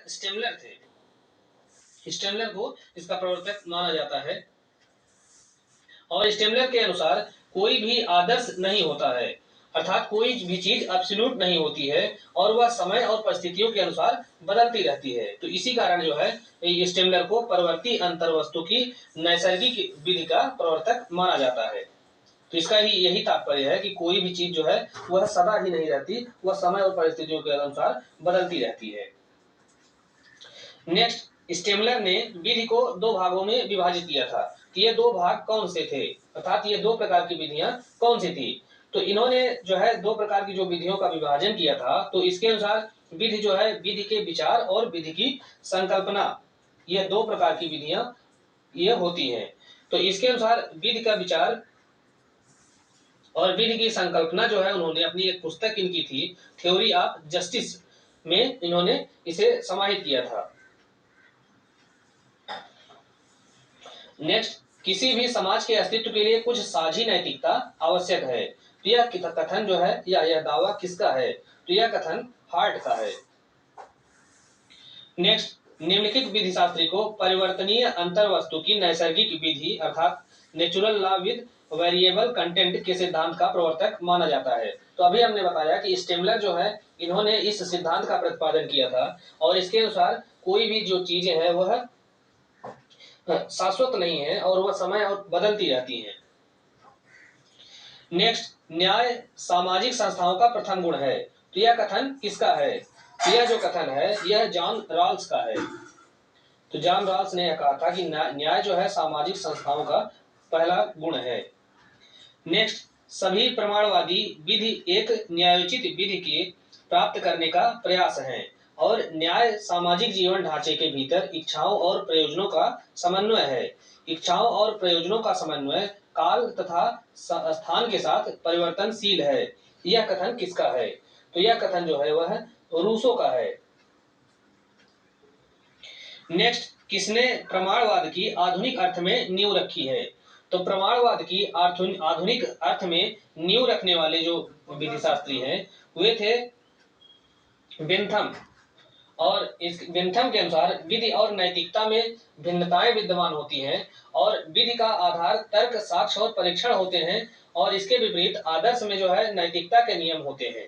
Stammler थे। Stammler को इसका प्रवर्तक माना जाता है। और स्टेमलर के अनुसार कोई भी आदर्श नहीं होता है, अर्थात कोई भी चीज एब्सोल्यूट नहीं होती है और वह समय और परिस्थितियों के अनुसार बदलती रहती है। तो इसी कारण जो है स्टेमलर को परवर्ती अंतर्वस्तु की नैसर्गिक विधि का प्रवर्तक माना जाता है। तो इसका ही यही तात्पर्य है कि कोई भी चीज जो है वह सदा ही नहीं रहती, वह समय और परिस्थितियों के अनुसार बदलती रहती है। नेक्स्ट, स्टेमलर ने विधि को दो भागों में विभाजित किया था। कि ये दो भाग कौन से थे, अर्थात ये दो प्रकार की विधियां कौन सी थी। तो इन्होंने जो है दो प्रकार की जो विधियों का विभाजन किया था, तो इसके अनुसार विधि जो है विधि के विचार और विधि की संकल्पना, ये दो प्रकार की विधियां ये होती हैं। तो इसके अनुसार विधि का विचार और विधि की संकल्पना जो है उन्होंने अपनी एक पुस्तक इनकी थी, थ्योरी ऑफ जस्टिस में इन्होंने इसे समाहित किया था। नेक्स्ट, किसी भी समाज के अस्तित्व के लिए कुछ साझी नैतिकता आवश्यक है। तो यह कथन जो है या यह दावा किसका है, तो यह कथन हार्ट का है। नेक्स्ट, निम्नलिखित विधि शास्त्री को परिवर्तनीय अंतर्वस्तु की नैसर्गिक विधि अर्थात natural law with variable content के सिद्धांत का प्रवर्तक माना जाता है। तो अभी हमने बताया कि स्टेमलर जो है इन्होंने इस सिद्धांत का प्रतिपादन किया था और इसके अनुसार कोई भी जो चीजें हैं वह शाश्वत नहीं है और वह समय और बदलती रहती हैं। नेक्स्ट, न्याय सामाजिक संस्थाओं का प्रथम गुण है। तो यह कथन किसका है, यह जो कथन है यह जॉन रॉल्स का है। तो जॉन रॉल्स ने यह कहा था कि न्याय जो है सामाजिक संस्थाओं का पहला गुण है। नेक्स्ट, सभी प्रमाणवादी विधि एक न्यायोचित विधि के प्राप्त करने का प्रयास है और न्याय सामाजिक जीवन ढांचे के भीतर इच्छाओं और प्रयोजनों का समन्वय है। इच्छाओं और प्रयोजनों का समन्वय काल तथा स्थान के साथ परिवर्तनशील है। यह कथन किसका है, तो यह कथन जो है वह रूसो का है। नेक्स्ट, किसने प्रमाणवाद की आधुनिक अर्थ में नींव रखी है। तो प्रमाणवाद की आधुनिक अर्थ में नींव रखने वाले जो विधिशास्त्री हैं वे थे बेंथम। और इस बेंथम के अनुसार विधि और नैतिकता में भिन्नताएं विद्यमान होती हैं और विधि का आधार तर्क, साक्ष्य और परीक्षण होते हैं और इसके विपरीत आदर्श में जो है नैतिकता के नियम होते हैं।